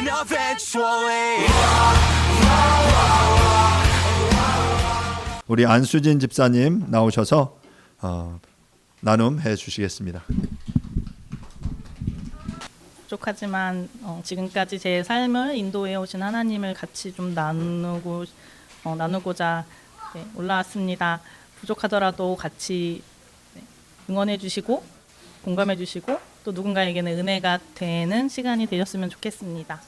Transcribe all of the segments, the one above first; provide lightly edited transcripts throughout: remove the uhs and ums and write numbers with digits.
happen eventually. 우리 안수진 집사님 나오셔서 나눔해 주시겠습니다. 부족하지만 지금까지 제 삶을 인도해 오신 하나님을 같이 좀 나누고자 올라왔습니다. 부족하더라도 같이 응원해 주시고 공감해 주시고 또 누군가에게는 은혜가 되는 시간이 되셨으면 좋겠습니다.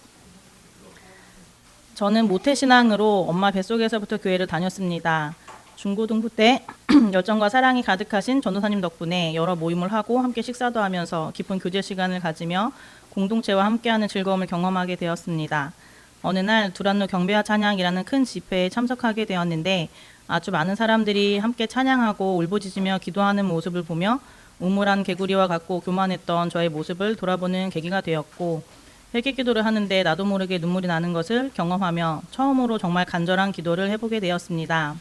저는 모태신앙으로 엄마 뱃속에서부터 교회를 다녔습니다. 중고등부 때 열정과 사랑이 가득하신 전도사님 덕분에 여러 모임을 하고 함께 식사도 하면서 깊은 교제 시간을 가지며 공동체와 함께하는 즐거움을 경험하게 되었습니다. 어느 날 두란노 경배와 찬양이라는 큰 집회에 참석하게 되었는데 아주 많은 사람들이 함께 찬양하고 울부짖으며 기도하는 모습을 보며 우물한 개구리와 같고 교만했던 저의 모습을 돌아보는 계기가 되었고 회개 기도를 하는데 나도 모르게 눈물이 나는 것을 경험하며 처음으로 정말 간절한 기도를 해보게 되었습니다.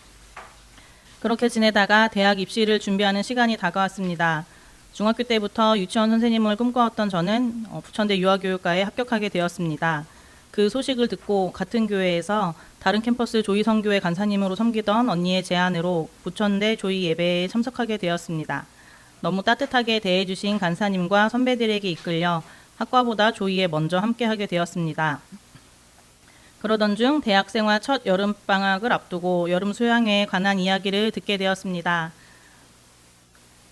그렇게 지내다가 대학 입시를 준비하는 시간이 다가왔습니다. 중학교 때부터 유치원 선생님을 꿈꿔왔던 저는 부천대 유아교육과에 합격하게 되었습니다. 그 소식을 듣고 같은 교회에서 다른 캠퍼스 조이성교회 간사님으로 섬기던 언니의 제안으로 부천대 조이 예배에 참석하게 되었습니다. 너무 따뜻하게 대해주신 간사님과 선배들에게 이끌려 학과보다 조이에 먼저 함께하게 되었습니다. 그러던 중 대학생활 첫 여름방학을 앞두고 여름 수양회에 관한 이야기를 듣게 되었습니다.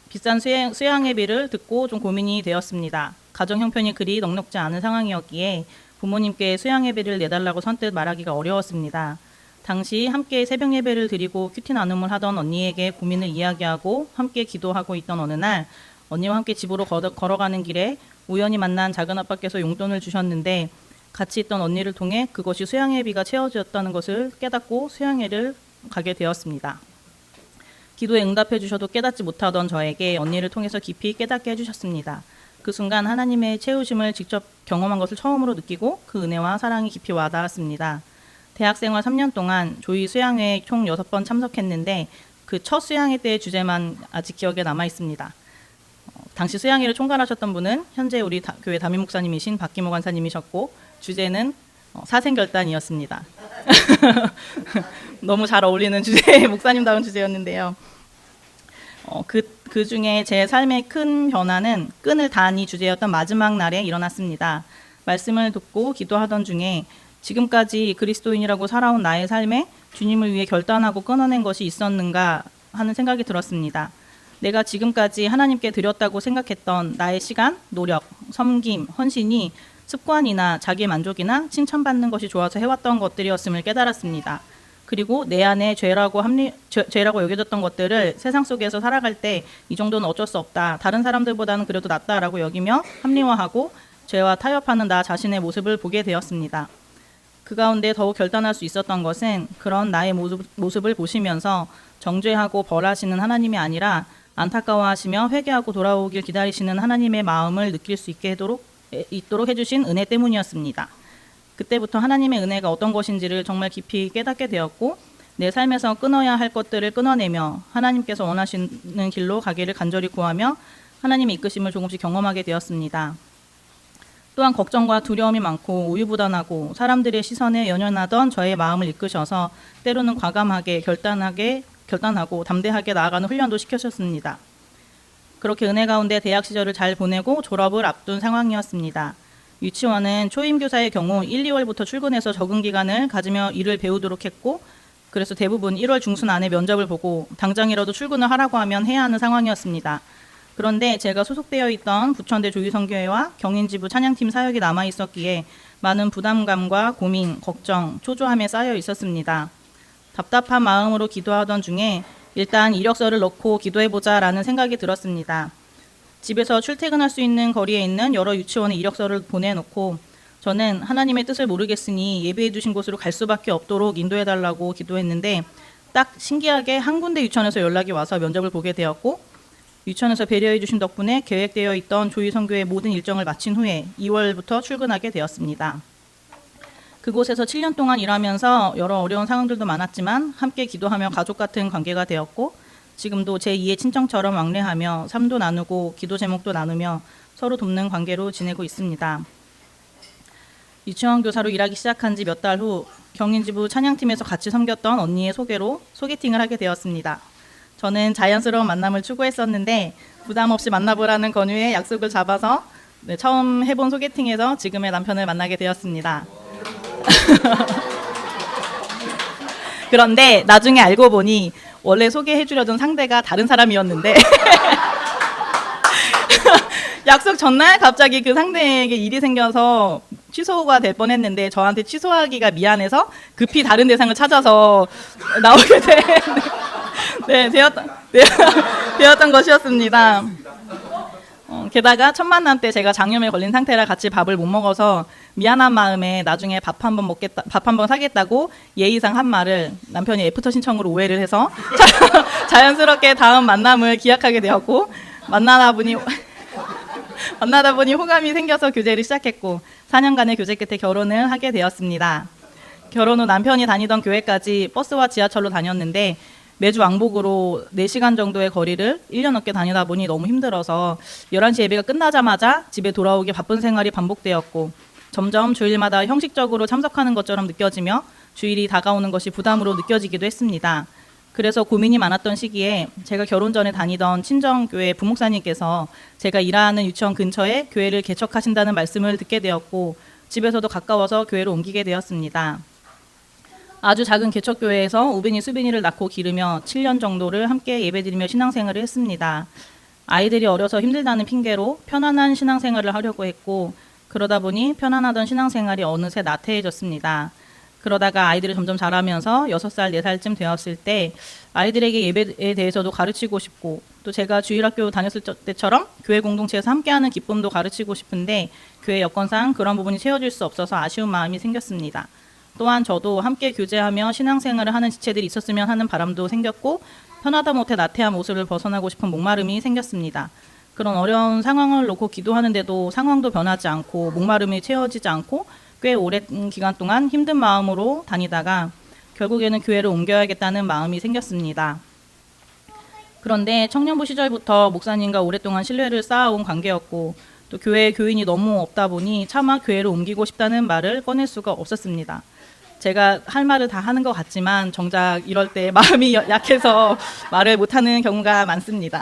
비싼 수양회비를 듣고 좀 고민이 되었습니다. 가정 형편이 그리 넉넉지 않은 상황이었기에 부모님께 수양회비를 내달라고 선뜻 말하기가 어려웠습니다. 당시 함께 새벽 예배를 드리고 큐티 나눔을 하던 언니에게 고민을 이야기하고 함께 기도하고 있던 어느 날 언니와 함께 집으로 걸어가는 길에 우연히 만난 작은아빠께서 용돈을 주셨는데 같이 있던 언니를 통해 그것이 수양회비가 채워졌다는 것을 깨닫고 수양회를 가게 되었습니다. 기도에 응답해 주셔도 깨닫지 못하던 저에게 언니를 통해서 깊이 깨닫게 해주셨습니다. 그 순간 하나님의 채우심을 직접 경험한 것을 처음으로 느끼고 그 은혜와 사랑이 깊이 와닿았습니다. 대학생활 3년 동안 조이 수양회에 총 6번 참석했는데 그 첫 수양회 때의 주제만 아직 기억에 남아 있습니다. 당시 수양회를 총괄하셨던 분은 현재 우리 교회 담임 목사님이신 박기모 관사님이셨고 주제는 사생결단이었습니다. 너무 잘 어울리는 주제, 목사님다운 주제였는데요. 그 중에 제 삶의 큰 변화는 끈을 다하니 주제였던 마지막 날에 일어났습니다. 말씀을 듣고 기도하던 중에 지금까지 그리스도인이라고 살아온 나의 삶에 주님을 위해 결단하고 끊어낸 것이 있었는가 하는 생각이 들었습니다. 내가 지금까지 하나님께 드렸다고 생각했던 나의 시간, 노력, 섬김, 헌신이 습관이나 자기 만족이나 칭찬받는 것이 좋아서 해왔던 것들이었음을 깨달았습니다. 그리고 내 안에 죄라고 여겨졌던 것들을 세상 속에서 살아갈 때 이 정도는 어쩔 수 없다. 다른 사람들보다는 그래도 낫다라고 여기며 합리화하고 죄와 타협하는 나 자신의 모습을 보게 되었습니다. 그 가운데 더욱 결단할 수 있었던 것은 그런 나의 모습을 보시면서 정죄하고 벌하시는 하나님이 아니라 안타까워하시며 회개하고 돌아오길 기다리시는 하나님의 마음을 느낄 수 있도록 해주신 은혜 때문이었습니다. 그때부터 하나님의 은혜가 어떤 것인지를 정말 깊이 깨닫게 되었고 내 삶에서 끊어야 할 것들을 끊어내며 하나님께서 원하시는 길로 가기를 간절히 구하며 하나님의 이끄심을 조금씩 경험하게 되었습니다. 또한 걱정과 두려움이 많고 우유부단하고 사람들의 시선에 연연하던 저의 마음을 이끄셔서 때로는 과감하게 결단하고 담대하게 나아가는 훈련도 시켜주셨습니다. 그렇게 은혜 가운데 대학 시절을 잘 보내고 졸업을 앞둔 상황이었습니다. 유치원은 초임교사의 경우 1, 2월부터 출근해서 적응 기간을 가지며 일을 배우도록 했고 그래서 대부분 1월 중순 안에 면접을 보고 당장이라도 출근을 하라고 하면 해야 하는 상황이었습니다. 그런데 제가 소속되어 있던 부천대 조이성교회와 경인지부 찬양팀 사역이 남아 있었기에 많은 부담감과 고민, 걱정, 초조함에 쌓여 있었습니다. 답답한 마음으로 기도하던 중에 일단 이력서를 넣고 기도해보자라는 생각이 들었습니다. 집에서 출퇴근할 수 있는 거리에 있는 여러 유치원에 이력서를 보내놓고 저는 하나님의 뜻을 모르겠으니 예배해 주신 곳으로 갈 수밖에 없도록 인도해달라고 기도했는데 딱 신기하게 한 군데 유치원에서 연락이 와서 면접을 보게 되었고 유치원에서 배려해 주신 덕분에 계획되어 있던 조이성교의 모든 일정을 마친 후에 2월부터 출근하게 되었습니다. 그곳에서 7년 동안 일하면서 여러 어려운 상황들도 많았지만 함께 기도하며 가족 같은 관계가 되었고 지금도 제2의 친정처럼 왕래하며 삶도 나누고 기도 제목도 나누며 서로 돕는 관계로 지내고 있습니다. 유치원 교사로 일하기 시작한 지 몇 달 후 경인지부 찬양팀에서 같이 섬겼던 언니의 소개로 소개팅을 하게 되었습니다. 저는 자연스러운 만남을 추구했었는데 부담 없이 만나보라는 권유에 약속을 잡아서 처음 해본 소개팅에서 지금의 남편을 만나게 되었습니다. 그런데 나중에 알고 보니 원래 소개해주려던 상대가 다른 사람이었는데 약속 전날 갑자기 그 상대에게 일이 생겨서 취소가 될 뻔했는데 저한테 취소하기가 미안해서 급히 다른 대상을 찾아서 나오게 되었던 것이었습니다. 게다가 첫 만남 때 제가 장염에 걸린 상태라 같이 밥을 못 먹어서 미안한 마음에 나중에 밥 한번 사겠다고 예의상 한 말을 남편이 애프터 신청으로 오해를 해서 자연스럽게 다음 만남을 기약하게 되었고 만나다 보니 호감이 생겨서 교제를 시작했고 4년간의 교제 끝에 결혼을 하게 되었습니다. 결혼 후 남편이 다니던 교회까지 버스와 지하철로 다녔는데 매주 왕복으로 4시간 정도의 거리를 1년 넘게 다니다 보니 너무 힘들어서 11시 예배가 끝나자마자 집에 돌아오기 바쁜 생활이 반복되었고 점점 주일마다 형식적으로 참석하는 것처럼 느껴지며 주일이 다가오는 것이 부담으로 느껴지기도 했습니다. 그래서 고민이 많았던 시기에 제가 결혼 전에 다니던 친정교회 부목사님께서 제가 일하는 유치원 근처에 교회를 개척하신다는 말씀을 듣게 되었고 집에서도 가까워서 교회로 옮기게 되었습니다. 아주 작은 개척교회에서 우빈이 수빈이를 낳고 기르며 7년 정도를 함께 예배드리며 신앙생활을 했습니다. 아이들이 어려서 힘들다는 핑계로 편안한 신앙생활을 하려고 했고 그러다 보니 편안하던 신앙생활이 어느새 나태해졌습니다. 그러다가 아이들이 점점 자라면서 6살, 4살쯤 되었을 때 아이들에게 예배에 대해서도 가르치고 싶고 또 제가 주일학교 다녔을 때처럼 교회 공동체에서 함께하는 기쁨도 가르치고 싶은데 교회 여건상 그런 부분이 채워질 수 없어서 아쉬운 마음이 생겼습니다. 또한 저도 함께 교제하며 신앙생활을 하는 지체들이 있었으면 하는 바람도 생겼고 편하다 못해 나태한 모습을 벗어나고 싶은 목마름이 생겼습니다. 그런 어려운 상황을 놓고 기도하는데도 상황도 변하지 않고 목마름이 채워지지 않고 꽤 오랜 기간 동안 힘든 마음으로 다니다가 결국에는 교회를 옮겨야겠다는 마음이 생겼습니다. 그런데 청년부 시절부터 목사님과 오랫동안 신뢰를 쌓아온 관계였고 또 교회에 교인이 너무 없다 보니 차마 교회를 옮기고 싶다는 말을 꺼낼 수가 없었습니다. 제가 할 말을 다 하는 것 같지만 정작 이럴 때 마음이 약해서 말을 못하는 경우가 많습니다.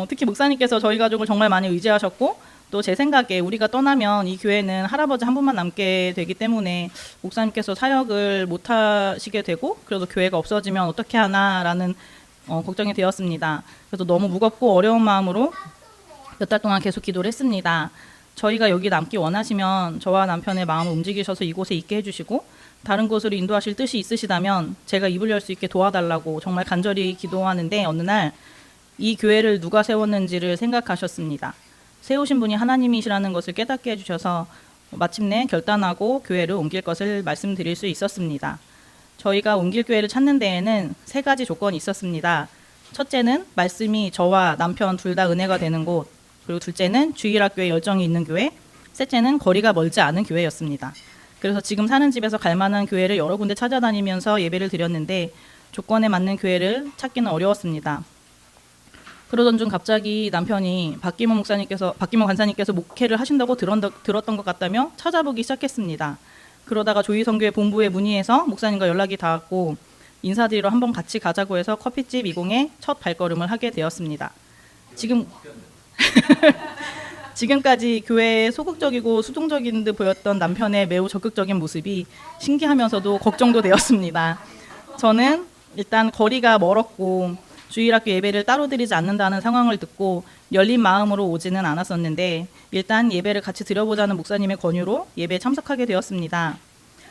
특히 목사님께서 저희 가족을 정말 많이 의지하셨고 또 제 생각에 우리가 떠나면 이 교회는 할아버지 한 분만 남게 되기 때문에 목사님께서 사역을 못 하시게 되고 그래도 교회가 없어지면 어떻게 하나라는 걱정이 되었습니다. 그래서 너무 무겁고 어려운 마음으로 몇 달 동안 계속 기도를 했습니다. 저희가 여기 남기 원하시면 저와 남편의 마음을 움직이셔서 이곳에 있게 해주시고 다른 곳으로 인도하실 뜻이 있으시다면 제가 입을 열 수 있게 도와달라고 정말 간절히 기도하는데 어느 날 이 교회를 누가 세웠는지를 생각하셨습니다. 세우신 분이 하나님이시라는 것을 깨닫게 해주셔서 마침내 결단하고 교회를 옮길 것을 말씀드릴 수 있었습니다. 저희가 옮길 교회를 찾는 데에는 3가지 조건이 있었습니다. 첫째는 말씀이 저와 남편 둘 다 은혜가 되는 곳, 그리고 둘째는 주일학교에 열정이 있는 교회, 셋째는 거리가 멀지 않은 교회였습니다. 그래서 지금 사는 집에서 갈 만한 교회를 여러 군데 찾아다니면서 예배를 드렸는데 조건에 맞는 교회를 찾기는 어려웠습니다. 그러던 중 갑자기 남편이 박기문 관사님께서 목회를 하신다고 들었던 것 같다며 찾아보기 시작했습니다. 그러다가 조희성교회 본부에 문의해서 목사님과 연락이 닿았고 인사드리러 한번 같이 가자고 해서 커피집 20에 첫 발걸음을 하게 되었습니다. 지금까지 교회에 소극적이고 수동적인 듯 보였던 남편의 매우 적극적인 모습이 신기하면서도 걱정도 되었습니다. 저는 일단 거리가 멀었고 주일학교 예배를 따로 드리지 않는다는 상황을 듣고 열린 마음으로 오지는 않았었는데 일단 예배를 같이 드려보자는 목사님의 권유로 예배에 참석하게 되었습니다.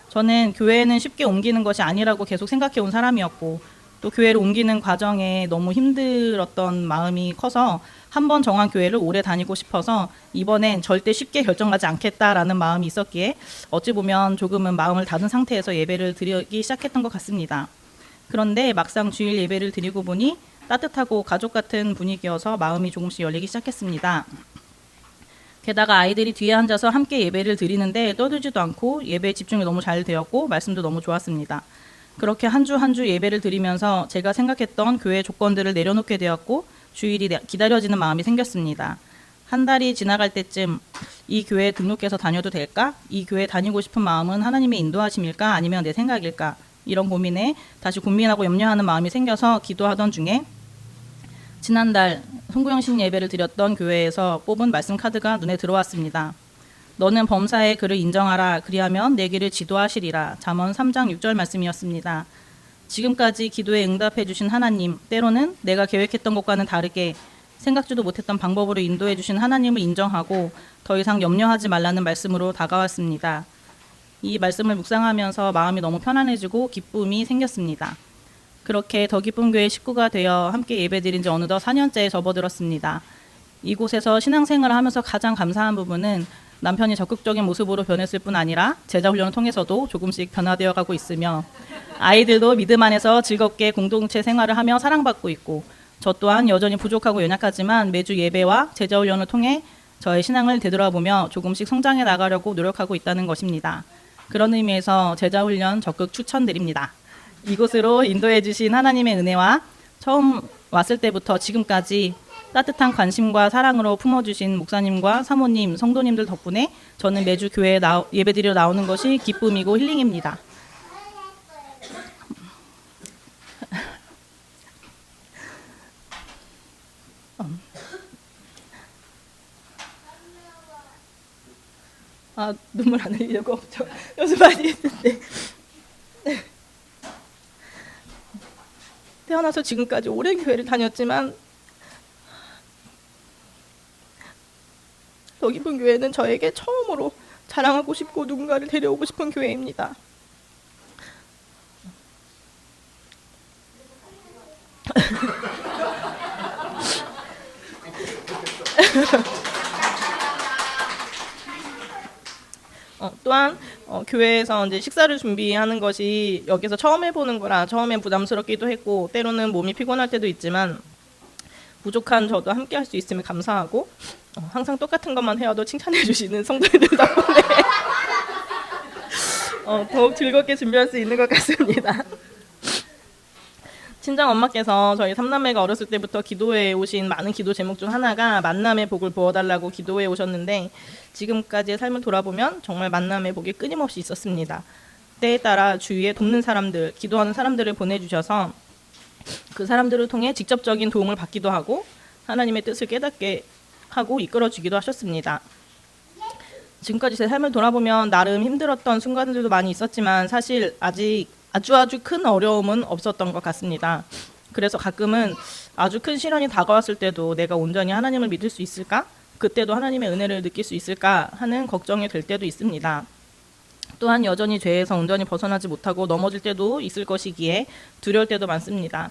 저는 교회는 쉽게 옮기는 것이 아니라고 계속 생각해온 사람이었고 또 교회를 옮기는 과정에 너무 힘들었던 마음이 커서 한번 정한 교회를 오래 다니고 싶어서 이번엔 절대 쉽게 결정하지 않겠다라는 마음이 있었기에 어찌 보면 조금은 마음을 닫은 상태에서 예배를 드리기 시작했던 것 같습니다. 그런데 막상 주일 예배를 드리고 보니 따뜻하고 가족 같은 분위기여서 마음이 조금씩 열리기 시작했습니다. 게다가 아이들이 뒤에 앉아서 함께 예배를 드리는데 떠들지도 않고 예배에 집중이 너무 잘 되었고 말씀도 너무 좋았습니다. 그렇게 한 주 한 주 예배를 드리면서 제가 생각했던 교회 조건들을 내려놓게 되었고 주일이 기다려지는 마음이 생겼습니다. 한 달이 지나갈 때쯤 이 교회에 등록해서 다녀도 될까? 이 교회 다니고 싶은 마음은 하나님의 인도하심일까? 아니면 내 생각일까? 이런 고민에 다시 고민하고 염려하는 마음이 생겨서 기도하던 중에 지난달 송구영신 예배를 드렸던 교회에서 뽑은 말씀 카드가 눈에 들어왔습니다. 너는 범사의 그를 인정하라. 그리하면 내 길을 지도하시리라. 잠언 3장 6절 말씀이었습니다. 지금까지 기도에 응답해 주신 하나님, 때로는 내가 계획했던 것과는 다르게 생각지도 못했던 방법으로 인도해 주신 하나님을 인정하고 더 이상 염려하지 말라는 말씀으로 다가왔습니다. 이 말씀을 묵상하면서 마음이 너무 편안해지고 기쁨이 생겼습니다. 그렇게 더 기쁨 교회 식구가 되어 함께 예배드린 지 어느덧 4년째에 접어들었습니다. 이곳에서 신앙생활을 하면서 가장 감사한 부분은 남편이 적극적인 모습으로 변했을 뿐 아니라 제자훈련을 통해서도 조금씩 변화되어 가고 있으며 아이들도 믿음 안에서 즐겁게 공동체 생활을 하며 사랑받고 있고 저 또한 여전히 부족하고 연약하지만 매주 예배와 제자훈련을 통해 저의 신앙을 되돌아보며 조금씩 성장해 나가려고 노력하고 있다는 것입니다. 그런 의미에서 제자훈련 적극 추천드립니다. 이곳으로 인도해 주신 하나님의 은혜와 처음 왔을 때부터 지금까지 따뜻한 관심과 사랑으로 품어주신 목사님과 사모님, 성도님들 덕분에 저는 매주 교회에 예배드리러 나오는 것이 기쁨이고 힐링입니다. 눈물 안 흘리려고 연습 많이 했는데 태어나서 지금까지 오랜 교회를 다녔지만 더 기쁜 교회는 저에게 처음으로 자랑하고 싶고 누군가를 데려오고 싶은 교회입니다. 또한 교회에서 이제 식사를 준비하는 것이 여기서 처음 해보는 거라 처음엔 부담스럽기도 했고 때로는 몸이 피곤할 때도 있지만 부족한 저도 함께 할 수 있음을 감사하고 항상 똑같은 것만 해와도 칭찬해 주시는 성도님들 덕분에 더욱 즐겁게 준비할 수 있는 것 같습니다. 친정 엄마께서 저희 삼남매가 어렸을 때부터 기도해 오신 많은 기도 제목 중 하나가 만남의 복을 부어달라고 기도해 오셨는데 지금까지의 삶을 돌아보면 정말 만남의 복이 끊임없이 있었습니다. 때에 따라 주위에 돕는 사람들, 기도하는 사람들을 보내주셔서 그 사람들을 통해 직접적인 도움을 받기도 하고 하나님의 뜻을 깨닫게 하고 이끌어주기도 하셨습니다. 지금까지 제 삶을 돌아보면 나름 힘들었던 순간들도 많이 있었지만 사실 아직 아주 큰 어려움은 없었던 것 같습니다. 그래서 가끔은 아주 큰 시련이 다가왔을 때도 내가 온전히 하나님을 믿을 수 있을까? 그때도 하나님의 은혜를 느낄 수 있을까? 하는 걱정이 될 때도 있습니다. 또한 여전히 죄에서 온전히 벗어나지 못하고 넘어질 때도 있을 것이기에 두려울 때도 많습니다.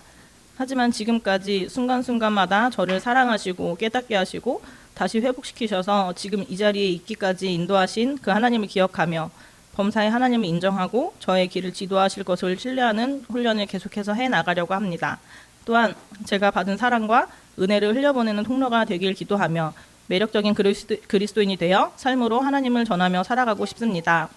하지만 지금까지 순간순간마다 저를 사랑하시고 깨닫게 하시고 다시 회복시키셔서 지금 이 자리에 있기까지 인도하신 그 하나님을 기억하며 범사의 하나님을 인정하고 저의 길을 지도하실 것을 신뢰하는 훈련을 계속해서 해나가려고 합니다. 또한 제가 받은 사랑과 은혜를 흘려보내는 통로가 되길 기도하며 매력적인 그리스도인이 되어 삶으로 하나님을 전하며 살아가고 싶습니다.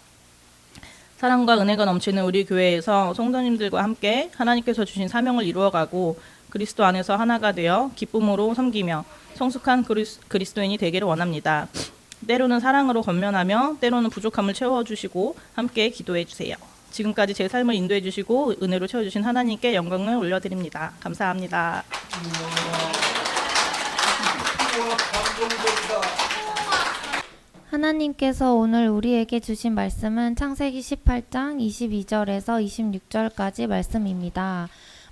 사랑과 은혜가 넘치는 우리 교회에서 성도님들과 함께 하나님께서 주신 사명을 이루어가고 그리스도 안에서 하나가 되어 기쁨으로 섬기며 성숙한 그리스도인이 되기를 원합니다. 때로는 사랑으로 권면하며 때로는 부족함을 채워주시고 함께 기도해 주세요. 지금까지 제 삶을 인도해 주시고 은혜로 채워주신 하나님께 영광을 올려드립니다. 감사합니다. 하나님께서 오늘 우리에게 주신 말씀은 창세기 18장 22절에서 26절까지 말씀입니다.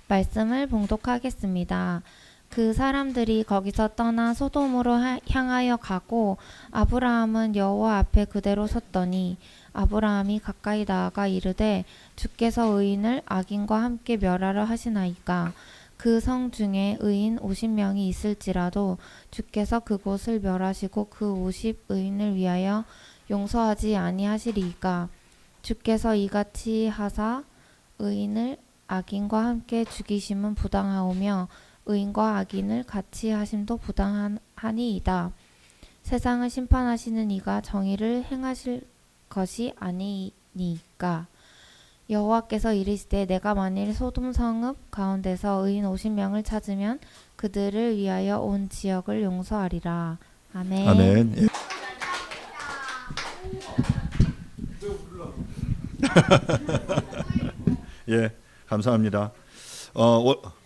말씀을 봉독하겠습니다. 그 사람들이 거기서 떠나 소돔으로 향하여 가고 아브라함은 여호와 앞에 그대로 섰더니 아브라함이 가까이 나아가 이르되 주께서 의인을 악인과 함께 멸하려 하시나이까 그 성 중에 의인 50명이 있을지라도 주께서 그곳을 멸하시고 그 50의인을 위하여 용서하지 아니하시리이까 주께서 이같이 하사 의인을 악인과 함께 죽이심은 부당하오며 의인과 악인을 같이 하심도 부당하니이다. 세상을 심판하시는 이가 정의를 행하실 것이 아니니까. 여호와께서 이르시되 내가 만일 소돔 성읍 가운데서 의인 50명을 찾으면 그들을 위하여 온 지역을 용서하리라. 아멘. 아멘. 예. 예, 감사합니다.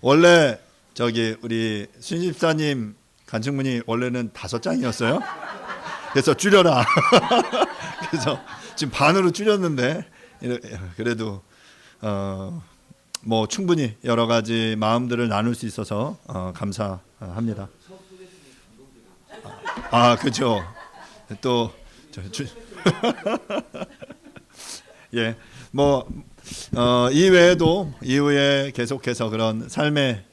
원래 저기 우리 순집사님 간증문이 원래는 5장이었어요. 그래서 줄여라. 그래서 지금 반으로 줄였는데 그래도 뭐 충분히 여러 가지 마음들을 나눌 수 있어서 감사합니다. 그렇죠. 또 예, 뭐 이외에도 이후에 계속해서 그런 삶의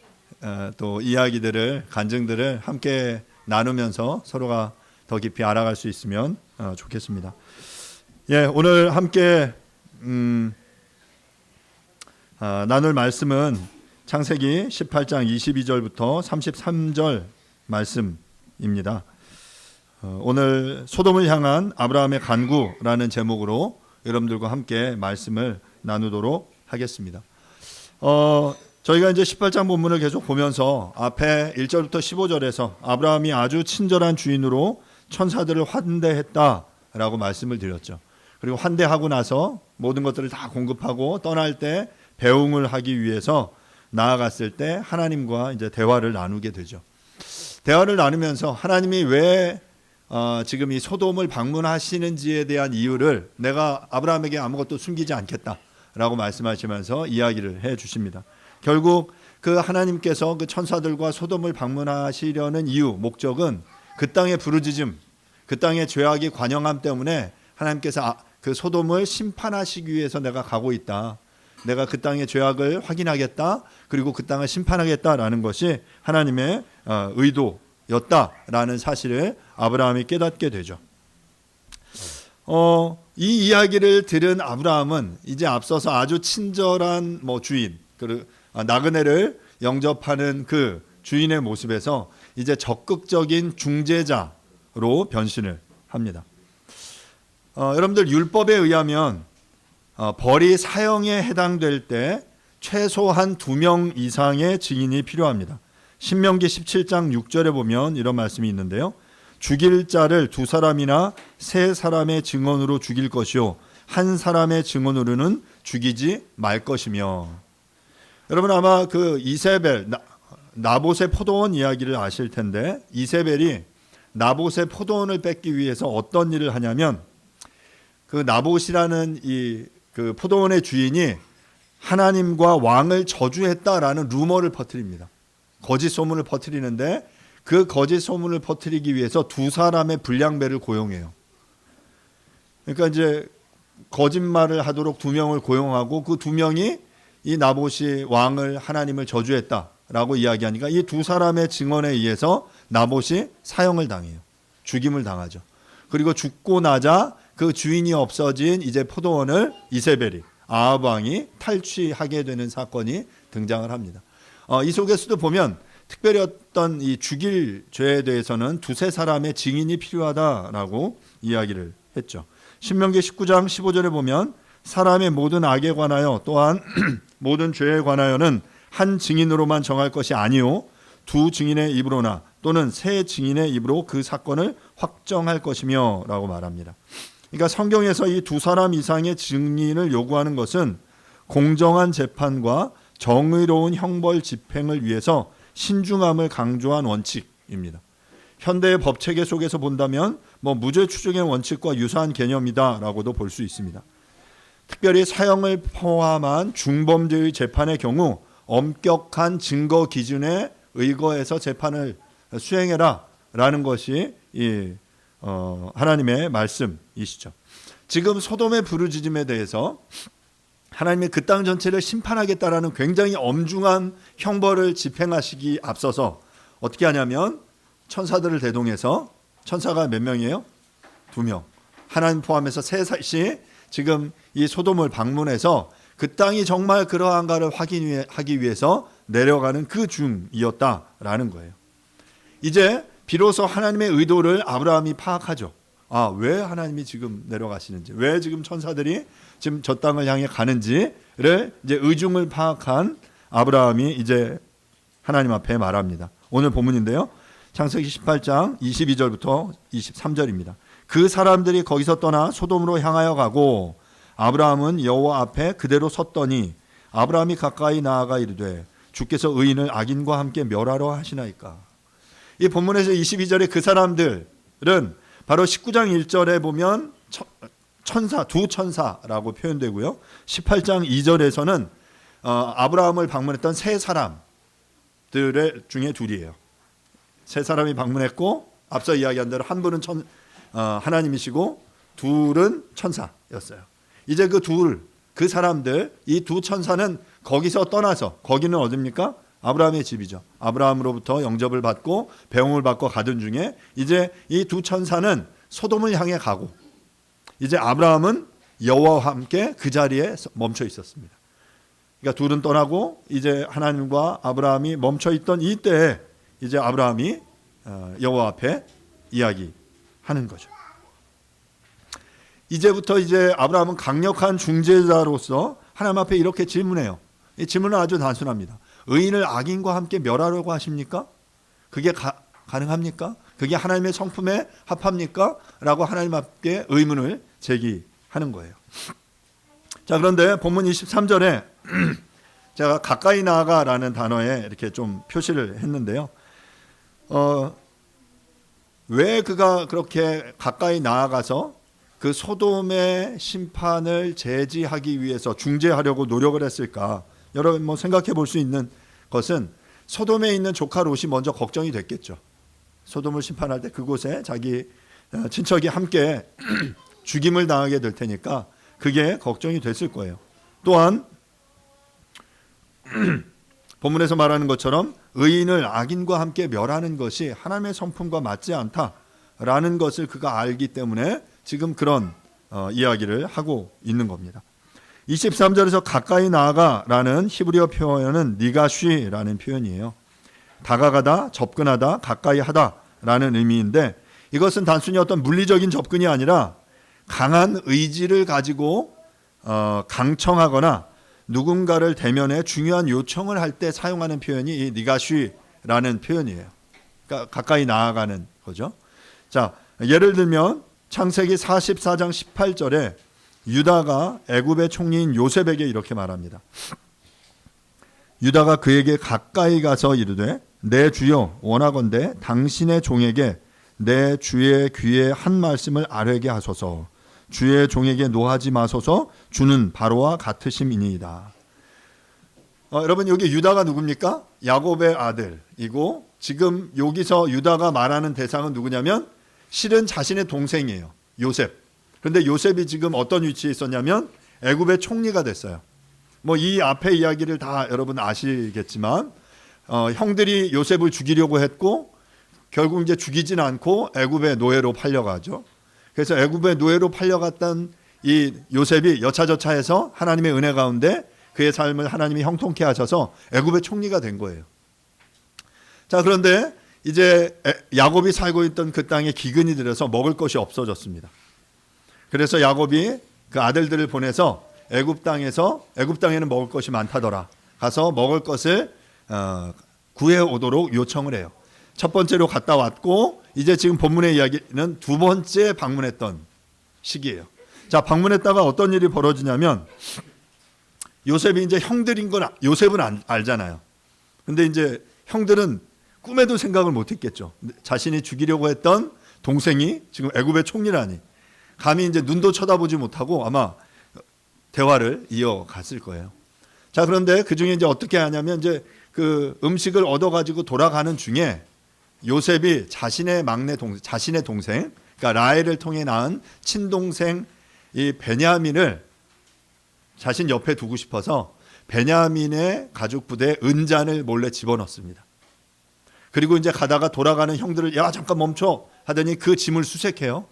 또 이야기들을 간증들을 함께 나누면서 서로가 더 깊이 알아갈 수 있으면 좋겠습니다. 예, 오늘 함께 나눌 말씀은 창세기 18장 22절부터 33절 말씀입니다. 오늘 소돔을 향한 아브라함의 간구라는 제목으로 여러분들과 함께 말씀을 나누도록 하겠습니다. 저희가 이제 18장 본문을 계속 보면서 앞에 1절부터 15절에서 아브라함이 아주 친절한 주인으로 천사들을 환대했다라고 말씀을 드렸죠. 그리고 환대하고 나서 모든 것들을 다 공급하고 떠날 때 배웅을 하기 위해서 나아갔을 때 하나님과 이제 대화를 나누게 되죠. 대화를 나누면서 하나님이 왜 지금 이 소돔을 방문하시는지에 대한 이유를 내가 아브라함에게 아무것도 숨기지 않겠다라고 말씀하시면서 이야기를 해 주십니다. 결국 그 하나님께서 그 천사들과 소돔을 방문하시려는 이유, 목적은 그 땅의 부르짖음, 그 땅의 죄악이 관영함 때문에 하나님께서 그 소돔을 심판하시기 위해서 내가 가고 있다. 내가 그 땅의 죄악을 확인하겠다. 그리고 그 땅을 심판하겠다라는 것이 하나님의 의도였다라는 사실을 아브라함이 깨닫게 되죠. 이 이야기를 들은 아브라함은 이제 앞서서 아주 친절한 주인, 나그네를 영접하는 그 주인의 모습에서 이제 적극적인 중재자로 변신을 합니다. 여러분들 율법에 의하면 벌이 사형에 해당될 때 최소한 2명 이상의 증인이 필요합니다. 신명기 17장 6절에 보면 이런 말씀이 있는데요. 죽일 자를 2사람이나 3사람의 증언으로 죽일 것이요 1사람의 증언으로는 죽이지 말 것이며. 여러분 아마 그 이세벨 나봇의 포도원 이야기를 아실 텐데 이세벨이 나봇의 포도원을 뺏기 위해서 어떤 일을 하냐면 그 나봇이라는 그 포도원의 주인이 하나님과 왕을 저주했다라는 루머를 퍼뜨립니다. 거짓 소문을 퍼뜨리는데 그 거짓 소문을 퍼뜨리기 위해서 2사람의 불량배를 고용해요. 그러니까 이제 거짓말을 하도록 2명을 고용하고 그 2명이 이 나봇이 왕을 하나님을 저주했다라고 이야기하니까 이 2사람의 증언에 의해서 나봇이 사형을 당해요. 죽임을 당하죠. 그리고 죽고 나자 그 주인이 없어진 이제 포도원을 이세벨이 아합 왕이 탈취하게 되는 사건이 등장을 합니다. 이 속에서도 보면 특별히 어떤 이 죽일 죄에 대해서는 2-3사람의 증인이 필요하다라고 이야기를 했죠. 신명기 19장 15절에 보면 사람의 모든 악에 관하여 또한 모든 죄에 관하여는 한 증인으로만 정할 것이 아니요 2 증인의 입으로나 또는 3 증인의 입으로 그 사건을 확정할 것이며 라고 말합니다. 그러니까 성경에서 이 2사람 이상의 증인을 요구하는 것은 공정한 재판과 정의로운 형벌 집행을 위해서 신중함을 강조한 원칙입니다. 현대의 법체계 속에서 본다면 무죄 추정의 원칙과 유사한 개념이다라고도 볼 수 있습니다. 특별히 사형을 포함한 중범죄의 재판의 경우 엄격한 증거 기준에 의거해서 재판을 수행해라라는 것이 하나님의 말씀이시죠. 지금 소돔의 부르짖음에 대해서 하나님이 그 땅 전체를 심판하겠다라는 굉장히 엄중한 형벌을 집행하시기 앞서서 어떻게 하냐면 천사들을 대동해서 천사가 몇 명이에요? 2명. 하나님 포함해서 3씩 지금 이 소돔을 방문해서 그 땅이 정말 그러한가를 확인하기 위해서 내려가는 그 중이었다라는 거예요. 이제 비로소 하나님의 의도를 아브라함이 파악하죠. 왜 하나님이 지금 내려가시는지, 왜 지금 천사들이 지금 저 땅을 향해 가는지를 이제 의중을 파악한 아브라함이 이제 하나님 앞에 말합니다. 오늘 본문인데요. 창세기 18장 22절부터 23절입니다. 그 사람들이 거기서 떠나 소돔으로 향하여 가고 아브라함은 여호와 앞에 그대로 섰더니 아브라함이 가까이 나아가 이르되 주께서 의인을 악인과 함께 멸하러 하시나이까. 이 본문에서 22절에 그 사람들은 바로 19장 1절에 보면 천사, 두 천사라고 표현되고요. 18장 2절에서는 아브라함을 방문했던 세 사람들의 중에 둘이에요. 세 사람이 방문했고 앞서 이야기한 대로 한 분은 하나님이시고 둘은 천사였어요. 이제 그 사람들, 이 두 천사는 거기서 떠나서, 거기는 어딥니까? 아브라함의 집이죠. 아브라함으로부터 영접을 받고 배웅을 받고 가던 중에 이제 이 두 천사는 소돔을 향해 가고 이제 아브라함은 여호와와 함께 그 자리에 멈춰 있었습니다. 그러니까 둘은 떠나고 이제 하나님과 아브라함이 멈춰 있던 이때에 이제 아브라함이 여호와 앞에 이야기하는 거죠. 이제부터 이제 아브라함은 강력한 중재자로서 하나님 앞에 이렇게 질문해요. 이 질문은 아주 단순합니다. 의인을 악인과 함께 멸하려고 하십니까? 그게 가능합니까? 그게 하나님의 성품에 합합니까? 라고 하나님 앞에 의문을 제기하는 거예요. 자, 그런데 본문 23절에 제가 가까이 나아가라는 단어에 이렇게 좀 표시를 했는데요. 왜 그가 그렇게 가까이 나아가서 그 소돔의 심판을 제지하기 위해서 중재하려고 노력을 했을까? 여러분 생각해 볼 수 있는 것은 소돔에 있는 조카 롯이 먼저 걱정이 됐겠죠. 소돔을 심판할 때 그곳에 자기 친척이 함께 죽임을 당하게 될 테니까 그게 걱정이 됐을 거예요. 또한 본문에서 말하는 것처럼 의인을 악인과 함께 멸하는 것이 하나님의 성품과 맞지 않다라는 것을 그가 알기 때문에 지금 그런 이야기를 하고 있는 겁니다. 23절에서 가까이 나아가라는 히브리어 표현은 니가쉬라는 표현이에요. 다가가다, 접근하다, 가까이 하다라는 의미인데 이것은 단순히 어떤 물리적인 접근이 아니라 강한 의지를 가지고 강청하거나 누군가를 대면해 중요한 요청을 할 때 사용하는 표현이 이 니가쉬라는 표현이에요. 그러니까 가까이 나아가는 거죠. 자, 예를 들면 창세기 44장 18절에 유다가 애굽의 총리인 요셉에게 이렇게 말합니다. 유다가 그에게 가까이 가서 이르되 내 주여 원하건대 당신의 종에게 내 주의 귀에 한 말씀을 아뢰게 하소서. 주의 종에게 노하지 마소서. 주는 바로와 같으심이니이다. 여러분 여기 유다가 누굽니까? 야곱의 아들이고 지금 여기서 유다가 말하는 대상은 누구냐면 실은 자신의 동생이에요. 요셉. 그런데 요셉이 지금 어떤 위치에 있었냐면 애굽의 총리가 됐어요. 뭐 이 앞에 이야기를 다 여러분 아시겠지만 형들이 요셉을 죽이려고 했고 결국 이제 죽이진 않고 애굽의 노예로 팔려가죠. 그래서 애굽의 노예로 팔려갔던 이 요셉이 여차저차해서 하나님의 은혜 가운데 그의 삶을 하나님이 형통케 하셔서 애굽의 총리가 된 거예요. 자, 그런데 이제 야곱이 살고 있던 그 땅에 기근이 들어서 먹을 것이 없어졌습니다. 그래서 야곱이 그 아들들을 보내서 애굽 땅에는 먹을 것이 많다더라. 가서 먹을 것을 구해 오도록 요청을 해요. 첫 번째로 갔다 왔고 이제 지금 본문의 이야기는 두 번째 방문했던 시기예요. 자, 방문했다가 어떤 일이 벌어지냐면 요셉이 이제 형들인 건 요셉은 알잖아요. 근데 이제 형들은 꿈에도 생각을 못 했겠죠. 자신이 죽이려고 했던 동생이 지금 애굽의 총리라니. 감히 이제 눈도 쳐다보지 못하고 아마 대화를 이어갔을 거예요. 자, 그런데 그 중에 이제 어떻게 하냐면 이제 그 음식을 얻어가지고 돌아가는 중에 요셉이 자신의 자신의 동생, 그러니까 라헬을 통해 낳은 친동생 이 베냐민을 자신 옆에 두고 싶어서 베냐민의 가죽 부대에 은잔을 몰래 집어넣습니다. 그리고 이제 가다가 돌아가는 형들을 야 잠깐 멈춰 하더니 그 짐을 수색해요.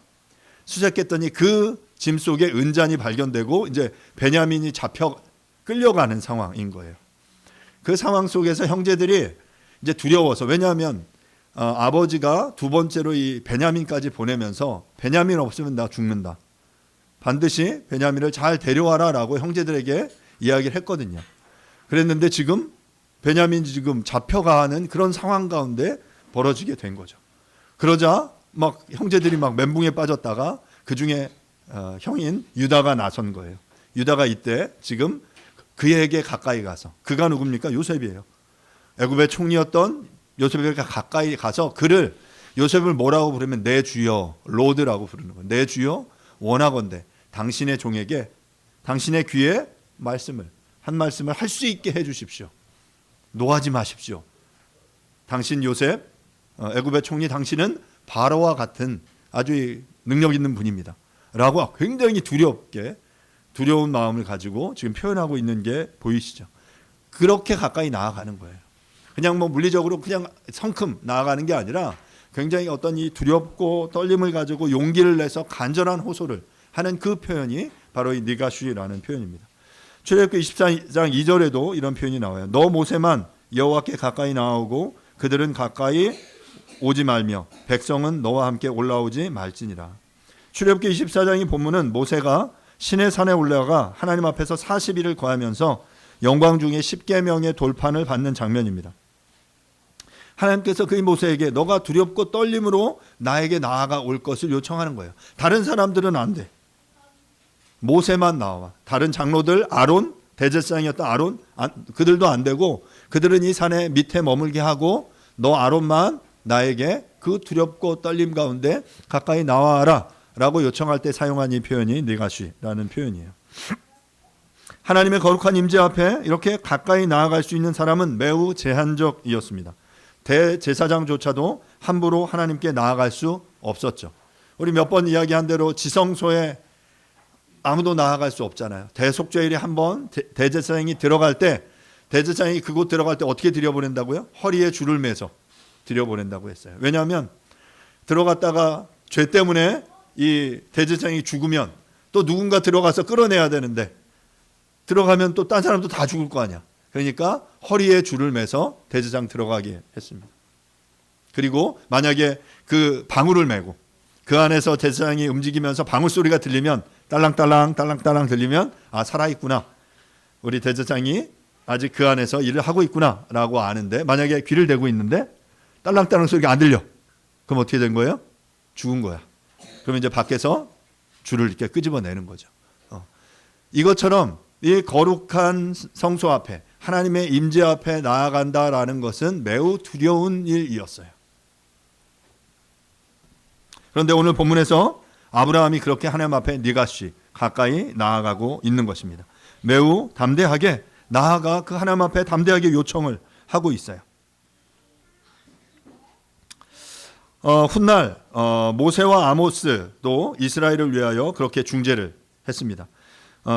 수색했더니 그 짐 속에 은잔이 발견되고 이제 베냐민이 잡혀 끌려가는 상황인 거예요. 그 상황 속에서 형제들이 이제 두려워서 왜냐하면 아버지가 두 번째로 이 베냐민까지 보내면서 베냐민 없으면 나 죽는다. 반드시 베냐민을 잘 데려와라라고 형제들에게 이야기를 했거든요. 그랬는데 지금 베냐민이 지금 잡혀가는 그런 상황 가운데 벌어지게 된 거죠. 그러자 막 형제들이 막 멘붕에 빠졌다가 그 중에 형인 유다가 나선 거예요. 유다가 이때 지금 그에게 가까이 가서, 그가 누굽니까? 요셉이에요. 애굽의 총리였던 요셉에게 가까이 가서 요셉을 뭐라고 부르면 내 주여, 로드라고 부르는 거예요. 내 주여, 원하건대 당신의 종에게 당신의 귀에 한 말씀을 할 수 있게 해 주십시오. 노하지 마십시오. 당신 요셉, 애굽의 총리, 당신은 바로와 같은 아주 능력 있는 분입니다. 라고 굉장히 두려운 마음을 가지고 지금 표현하고 있는 게 보이시죠? 그렇게 가까이 나아가는 거예요. 그냥 뭐 물리적으로 그냥 성큼 나아가는 게 아니라 굉장히 어떤 이 두렵고 떨림을 가지고 용기를 내서 간절한 호소를 하는 그 표현이 바로 이 니가슈라는 표현입니다. 출애굽기 24장 2절에도 이런 표현이 나와요. 너 모세만 여호와께 가까이 나오고 그들은 가까이 오지 말며 백성은 너와 함께 올라오지 말지니라. 출애굽기 24장의 본문은 모세가 시내 산에 올라가 하나님 앞에서 40일을 거하면서 영광 중에 10계명의 돌판을 받는 장면입니다. 하나님께서 그 모세에게 너가 두렵고 떨림으로 나에게 나아가 올 것을 요청하는 거예요. 다른 사람들은 안 돼. 모세만 나와. 다른 장로들, 아론, 대제사장이었던 아론, 그들도 안 되고 그들은 이 산에 밑에 머물게 하고 너 아론만 나에게 그 두렵고 떨림 가운데 가까이 나와라 라고 요청할 때 사용한 이 표현이 니가쉬라는 표현이에요. 하나님의 거룩한 임재 앞에 이렇게 가까이 나아갈 수 있는 사람은 매우 제한적이었습니다. 대제사장조차도 함부로 하나님께 나아갈 수 없었죠. 우리 몇 번 이야기한 대로 지성소에 아무도 나아갈 수 없잖아요. 대속죄일에 한번 대제사장이 들어갈 때, 대제사장이 그곳 들어갈 때 어떻게 들여보낸다고요? 허리에 줄을 매서 들여보낸다고 했어요. 왜냐하면 들어갔다가 죄 때문에 이 대제사장이 죽으면 또 누군가 들어가서 끌어내야 되는데 들어가면 또 딴 사람도 다 죽을 거 아니야. 그러니까 허리에 줄을 매서 대제사장 들어가게 했습니다. 그리고 만약에 그 방울을 메고 그 안에서 대제사장이 움직이면서 방울 소리가 들리면 딸랑딸랑 들리면 아, 살아있구나. 우리 대제사장이 아직 그 안에서 일을 하고 있구나 라고 아는데, 만약에 귀를 대고 있는데 딸랑딸랑 소리가 안 들려. 그럼 어떻게 된 거예요? 죽은 거야. 그러면 이제 밖에서 줄을 이렇게 끄집어내는 거죠. 이것처럼 이 거룩한 성소 앞에, 하나님의 임재 앞에 나아간다라는 것은 매우 두려운 일이었어요. 그런데 오늘 본문에서 아브라함이 그렇게 하나님 앞에 니가시 가까이 나아가고 있는 것입니다. 매우 담대하게 나아가 그 하나님 앞에 담대하게 요청을 하고 있어요. 훗날 모세와 아모스도 이스라엘을 위하여 그렇게 중재를 했습니다.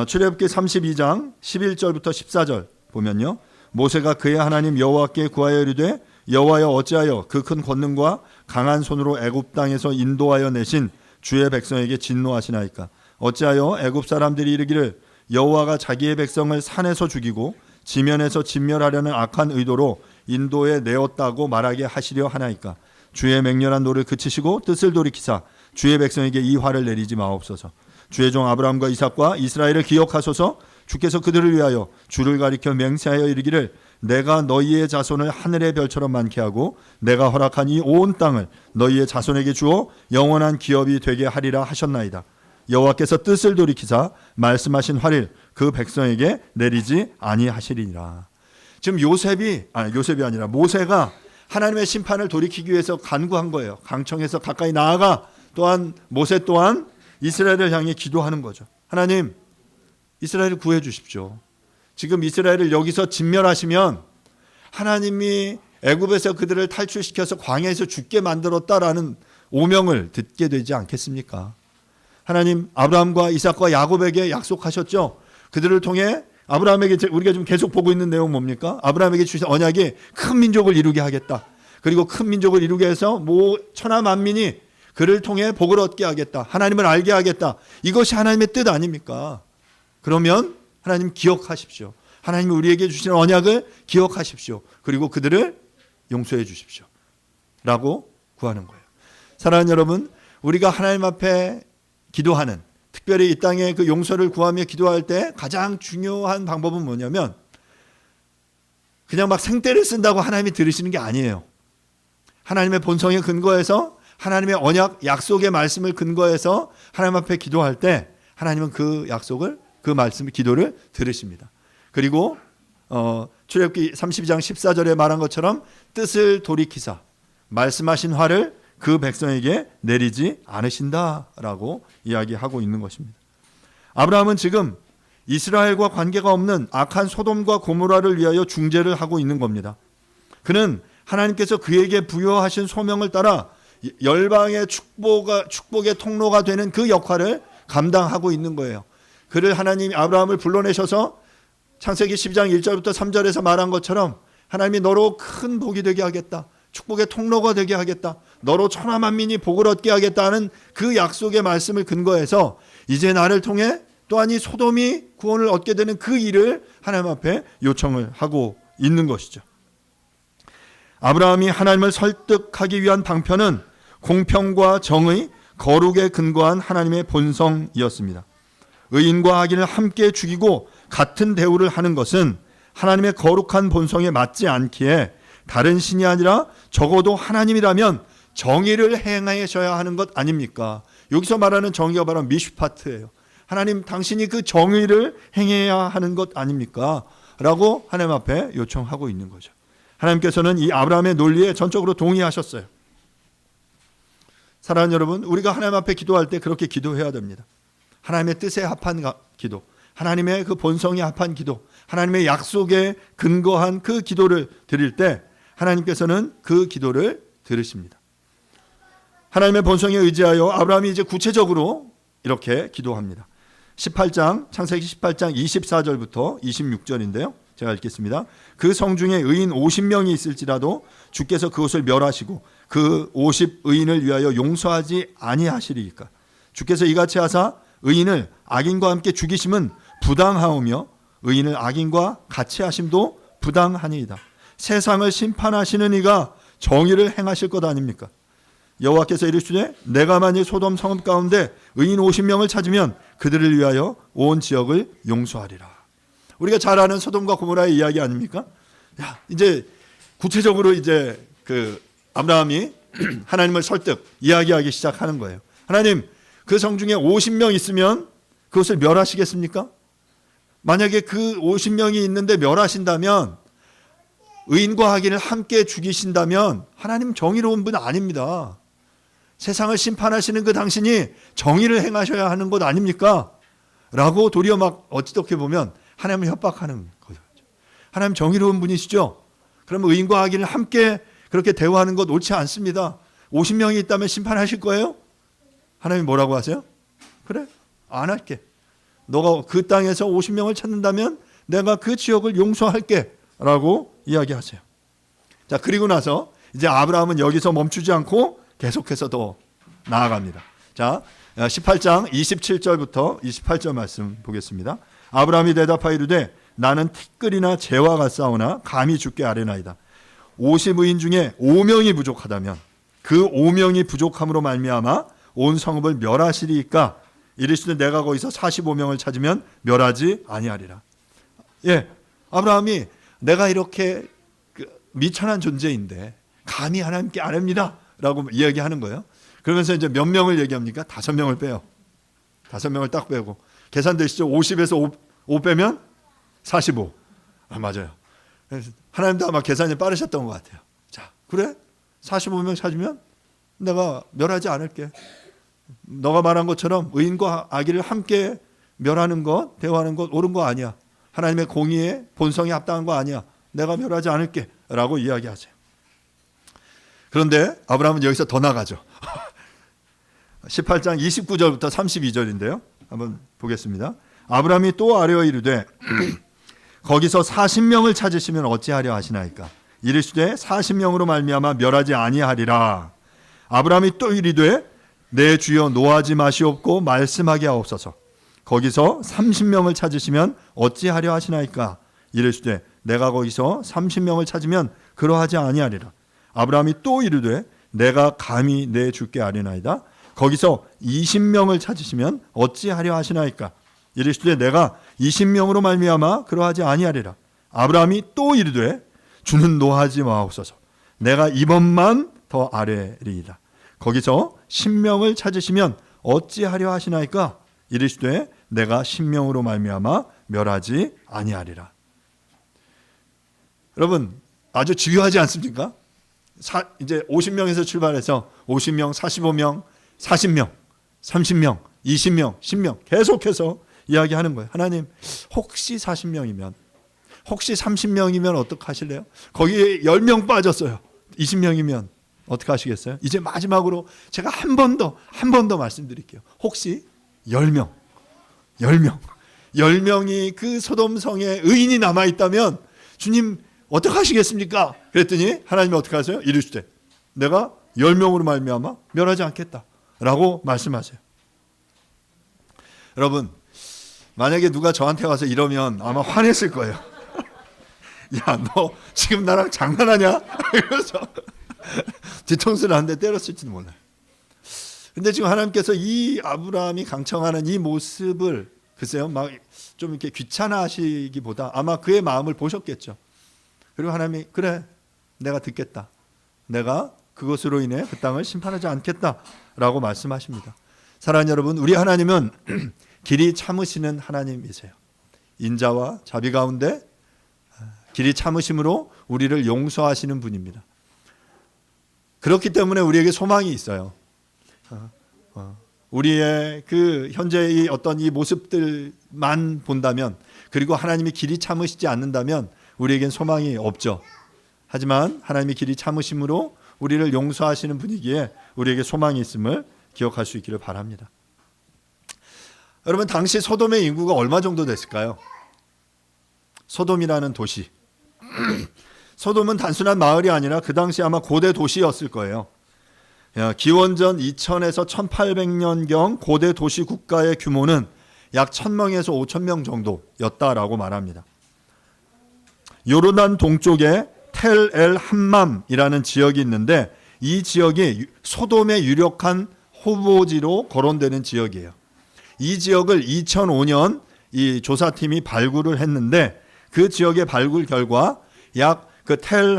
출애굽기 32장 11절부터 14절 보면요, 모세가 그의 하나님 여호와께 구하여 이르되 여호와여 어찌하여 그 큰 권능과 강한 손으로 애굽 땅에서 인도하여 내신 주의 백성에게 진노하시나이까? 어찌하여 애굽 사람들이 이르기를 여호와가 자기의 백성을 산에서 죽이고 지면에서 진멸하려는 악한 의도로 인도에 내었다고 말하게 하시려 하나이까? 주의 맹렬한 노를 그치시고 뜻을 돌이키사 주의 백성에게 이 화를 내리지 마옵소서. 주의 종 아브라함과 이삭과 이스라엘을 기억하소서. 주께서 그들을 위하여 주를 가리켜 맹세하여 이르기를 내가 너희의 자손을 하늘의 별처럼 많게 하고 내가 허락한 이 온 땅을 너희의 자손에게 주어 영원한 기업이 되게 하리라 하셨나이다. 여호와께서 뜻을 돌이키사 말씀하신 화를 그 백성에게 내리지 아니하시리니라. 지금 요셉이 아니라 모세가 하나님의 심판을 돌이키기 위해서 간구한 거예요. 강청에서 가까이 나아가 또한 모세 또한 이스라엘을 향해 기도하는 거죠. 하나님, 이스라엘을 구해 주십시오. 지금 이스라엘을 여기서 진멸하시면 하나님이 애굽에서 그들을 탈출시켜서 광야에서 죽게 만들었다라는 오명을 듣게 되지 않겠습니까? 하나님 아브라함과 이삭과 야곱에게 약속하셨죠. 그들을 통해 아브라함에게, 우리가 지금 계속 보고 있는 내용 뭡니까? 아브라함에게 주신 언약이 큰 민족을 이루게 하겠다. 그리고 큰 민족을 이루게 해서 천하 만민이 그를 통해 복을 얻게 하겠다. 하나님을 알게 하겠다. 이것이 하나님의 뜻 아닙니까? 그러면 하나님 기억하십시오. 하나님이 우리에게 주신 언약을 기억하십시오. 그리고 그들을 용서해 주십시오. 라고 구하는 거예요. 사랑하는 여러분, 우리가 하나님 앞에 기도하는, 특별히 이 땅에 그 용서를 구하며 기도할 때 가장 중요한 방법은 뭐냐면 그냥 막 생떼를 쓴다고 하나님이 들으시는 게 아니에요. 하나님의 본성에 근거해서 하나님의 언약 약속의 말씀을 근거해서 하나님 앞에 기도할 때 하나님은 그 약속을 그 말씀을 기도를 들으십니다. 그리고 출애굽기 32장 14절에 말한 것처럼 뜻을 돌이키사 말씀하신 화를 그 백성에게 내리지 않으신다라고 이야기하고 있는 것입니다. 아브라함은 지금 이스라엘과 관계가 없는 악한 소돔과 고모라를 위하여 중재를 하고 있는 겁니다. 그는 하나님께서 그에게 부여하신 소명을 따라 열방의 축복의 통로가 되는 그 역할을 감당하고 있는 거예요. 그를 하나님이 아브라함을 불러내셔서 창세기 12장 1절부터 3절에서 말한 것처럼 하나님이 너로 큰 복이 되게 하겠다. 축복의 통로가 되게 하겠다. 너로 천하 만민이 복을 얻게 하겠다는 그 약속의 말씀을 근거해서 이제 나를 통해 또한 이 소돔이 구원을 얻게 되는 그 일을 하나님 앞에 요청을 하고 있는 것이죠. 아브라함이 하나님을 설득하기 위한 방편은 공평과 정의, 거룩에 근거한 하나님의 본성이었습니다. 의인과 악인을 함께 죽이고 같은 대우를 하는 것은 하나님의 거룩한 본성에 맞지 않기에 다른 신이 아니라 적어도 하나님이라면 정의를 행하셔야 하는 것 아닙니까? 여기서 말하는 정의가 바로 미슈파트예요. 하나님 당신이 그 정의를 행해야 하는 것 아닙니까? 라고 하나님 앞에 요청하고 있는 거죠. 하나님께서는 이 아브라함의 논리에 전적으로 동의하셨어요. 사랑하는 여러분, 우리가 하나님 앞에 기도할 때 그렇게 기도해야 됩니다. 하나님의 뜻에 합한 기도, 하나님의 그 본성에 합한 기도, 하나님의 약속에 근거한 그 기도를 드릴 때 하나님께서는 그 기도를 들으십니다. 하나님의 본성에 의지하여 아브라함이 이제 구체적으로 이렇게 기도합니다. 18장, 창세기 18장 24절부터 26절인데요. 제가 읽겠습니다. 그 성중에 의인 50명이 있을지라도 주께서 그것을 멸하시고 그 50의인을 위하여 용서하지 아니하시리이까. 주께서 이같이 하사 의인을 악인과 함께 죽이심은 부당하오며 의인을 악인과 같이 하심도 부당하니이다. 세상을 심판하시는 이가 정의를 행하실 것 아닙니까? 여호와께서 이르시되 내가 만일 소돔 성읍 가운데 의인 50명을 찾으면 그들을 위하여 온 지역을 용서하리라. 우리가 잘 아는 소돔과 고모라의 이야기 아닙니까? 야, 이제 구체적으로 이제 그 아브라함이 하나님을 설득, 이야기하기 시작하는 거예요. 하나님, 그 성 중에 50명 있으면 그것을 멸하시겠습니까? 만약에 그 50명이 있는데 멸하신다면, 의인과 악인을 함께 죽이신다면 하나님 정의로운 분 아닙니다. 세상을 심판하시는 그 당신이 정의를 행하셔야 하는 것 아닙니까? 라고 도리어 막 어찌됐게 보면 하나님을 협박하는 거죠. 하나님 정의로운 분이시죠? 그러면 의인과 악인을 함께 그렇게 대우하는 것 옳지 않습니다. 50명이 있다면 심판하실 거예요? 하나님이 뭐라고 하세요? 그래, 안 할게. 너가 그 땅에서 50명을 찾는다면 내가 그 지역을 용서할게 라고 이야기하세요. 자, 그리고 나서 이제 아브라함은 여기서 멈추지 않고 계속해서 더 나아갑니다. 자, 18장 27절부터 28절 말씀 보겠습니다. 아브라함이 대답하여 이르되 나는 티끌이나 재와 같사오나 감히 주께 아뢰나이다. 50의인 중에 5명이 부족하다면 그 5명이 부족함으로 말미암아 온 성읍을 멸하시리이까. 이르시되 내가 거기서 45명을 찾으면 멸하지 아니하리라. 예, 아브라함이 내가 이렇게 미천한 존재인데 감히 하나님께 아뢰입니다 라고 이야기하는 거예요. 그러면서 이제 몇 명을 얘기합니까? 5명을 빼요. 5명을 딱 빼고 계산되시죠? 50에서 5 빼면 45. 아, 맞아요. 하나님도 아마 계산이 빠르셨던 것 같아요. 자, 그래? 45명 찾으면 내가 멸하지 않을게. 너가 말한 것처럼 의인과 악인을 함께 멸하는 것, 대화하는 것 옳은 거 아니야. 하나님의 공의에 본성에 합당한 거 아니야. 내가 멸하지 않을게 라고 이야기하세요. 그런데 아브라함은 여기서 더 나가죠. 18장 29절부터 32절인데요. 한번 보겠습니다. 아브라함이 또 아뢰어 이르되 거기서 40명을 찾으시면 어찌하려 하시나이까. 이르시되 40명으로 말미암아 멸하지 아니하리라. 아브라함이 또 이르되 내 주여 노하지 마시옵고 말씀하게 하옵소서. 거기서 30명을 찾으시면 어찌하려 하시나이까. 이르시되 내가 거기서 30명을 찾으면 그러하지 아니하리라. 아브라함이 또 이르되 내가 감히 내 주께 아뢰나이다. 거기서 20명을 찾으시면 어찌하려 하시나이까. 이르시되 내가 20명으로 말미암아 그러하지 아니하리라. 아브라함이 또 이르되 주는 노하지 마옵소서. 내가 이번만 더 아래리이다. 거기서 신명을 찾으시면 어찌하려 하시나이까? 이르시되 내가 신명으로 말미암아 멸하지 아니하리라. 여러분 아주 집요하지 않습니까? 이제 50명에서 출발해서 50명, 45명, 40명, 30명, 20명, 10명 계속해서 이야기하는 거예요. 하나님 혹시 40명이면, 혹시 30명이면 어떡하실래요? 거기에 10명 빠졌어요. 20명이면 어떻게 하시겠어요? 이제 마지막으로 제가 한 번 더 말씀드릴게요. 혹시 10명이 그 소돔성에 의인이 남아있다면 주님 어떻게 하시겠습니까? 그랬더니 하나님이 어떻게 하세요? 이르시되 내가 10명으로 말미암아 멸하지 않겠다 라고 말씀하세요. 여러분 만약에 누가 저한테 와서 이러면 아마 화냈을 거예요. 야, 너 지금 나랑 장난하냐? 이러면서 뒤통수를 한 대 때렸을지도 몰라요. 근데 지금 하나님께서 이 아브라함이 강청하는 이 모습을 글쎄요, 막 좀 이렇게 귀찮아하시기보다 아마 그의 마음을 보셨겠죠. 그리고 하나님이 그래, 내가 듣겠다. 내가 그것으로 인해 그 땅을 심판하지 않겠다라고 말씀하십니다. 사랑하는 여러분, 우리 하나님은 길이 참으시는 하나님이세요. 인자와 자비 가운데 길이 참으심으로 우리를 용서하시는 분입니다. 그렇기 때문에 우리에게 소망이 있어요. 우리의 그 현재의 어떤 이 모습들만 본다면, 그리고 하나님이 길이 참으시지 않는다면 우리에겐 소망이 없죠. 하지만 하나님이 길이 참으심으로 우리를 용서하시는 분이기에 우리에게 소망이 있음을 기억할 수 있기를 바랍니다. 여러분, 당시 소돔의 인구가 얼마 정도 됐을까요? 소돔이라는 도시. 소돔은 단순한 마을이 아니라 그 당시 아마 고대 도시였을 거예요. 기원전 2000에서 1800년경 고대 도시 국가의 규모는 약 1000명에서 5000명 정도였다라고 말합니다. 요르단 동쪽에 텔 엘 함맘이라는 지역이 있는데 이 지역이 소돔의 유력한 후보지로 거론되는 지역이에요. 이 지역을 2005년 이 조사팀이 발굴을 했는데 그 지역의 발굴 결과 약 그 텔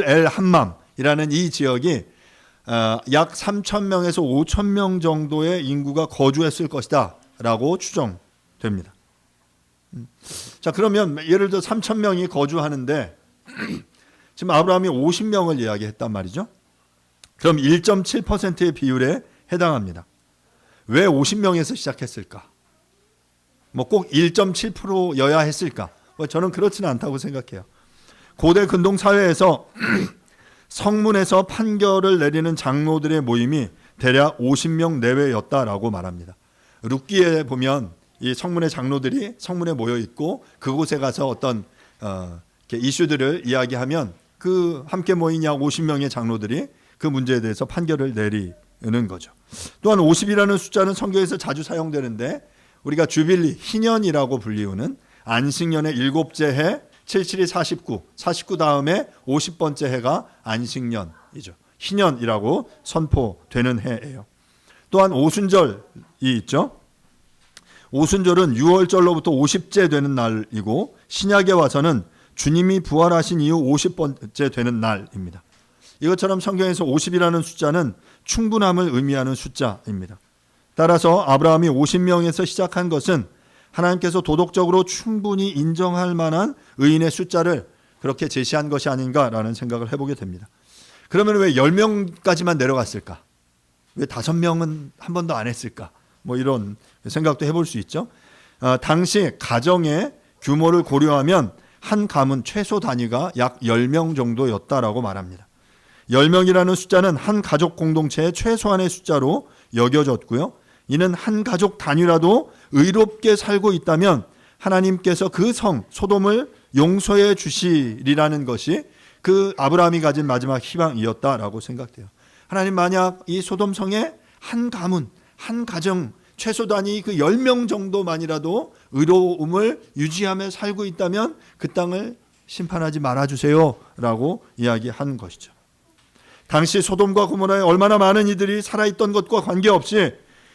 엘 함맘이라는 이 지역이 약 3,000명에서 5,000명 정도의 인구가 거주했을 것이다 라고 추정됩니다. 자, 그러면 예를 들어 3,000명이 거주하는데 지금 아브라함이 50명을 이야기했단 말이죠. 그럼 1.7%의 비율에 해당합니다. 왜 50명에서 시작했을까? 뭐 꼭 1.7%여야 했을까? 저는 그렇지는 않다고 생각해요. 고대 근동 사회에서 성문에서 판결을 내리는 장로들의 모임이 대략 50명 내외였다라고 말합니다. 룻기에 보면 이 성문의 장로들이 성문에 모여 있고 그곳에 가서 어떤 이슈들을 이야기하면 그 함께 모인 약 50명의 장로들이 그 문제에 대해서 판결을 내리는 거죠. 또한 50이라는 숫자는 성경에서 자주 사용되는데 우리가 주빌리, 희년이라고 불리우는 안식년의 7째 해, 77이 49 다음에 50번째 해가 안식년이죠. 희년이라고 선포되는 해예요. 또한 오순절이 있죠. 오순절은 6월절로부터 50째 되는 날이고 신약에 와서는 주님이 부활하신 이후 50번째 되는 날입니다. 이것처럼 성경에서 50이라는 숫자는 충분함을 의미하는 숫자입니다. 따라서 아브라함이 50명에서 시작한 것은 하나님께서 도덕적으로 충분히 인정할 만한 의인의 숫자를 그렇게 제시한 것이 아닌가라는 생각을 해보게 됩니다. 그러면 왜 10명까지만 내려갔을까? 왜 5명은 한 번도 안 했을까? 뭐 이런 생각도 해볼 수 있죠. 당시 가정의 규모를 고려하면 한 가문 최소 단위가 약 10명 정도였다라고 말합니다. 10명이라는 숫자는 한 가족 공동체의 최소한의 숫자로 여겨졌고요. 이는 한 가족 단위라도 의롭게 살고 있다면 하나님께서 그 성 소돔을 용서해 주시리라는 것이 그 아브라함이 가진 마지막 희망이었다라고 생각돼요. 하나님 만약 이 소돔 성에 한 가문, 한 가정 최소 단위 그 10명 정도만이라도 의로움을 유지하며 살고 있다면 그 땅을 심판하지 말아주세요 라고 이야기한 것이죠. 당시 소돔과 고모라에 얼마나 많은 이들이 살아있던 것과 관계없이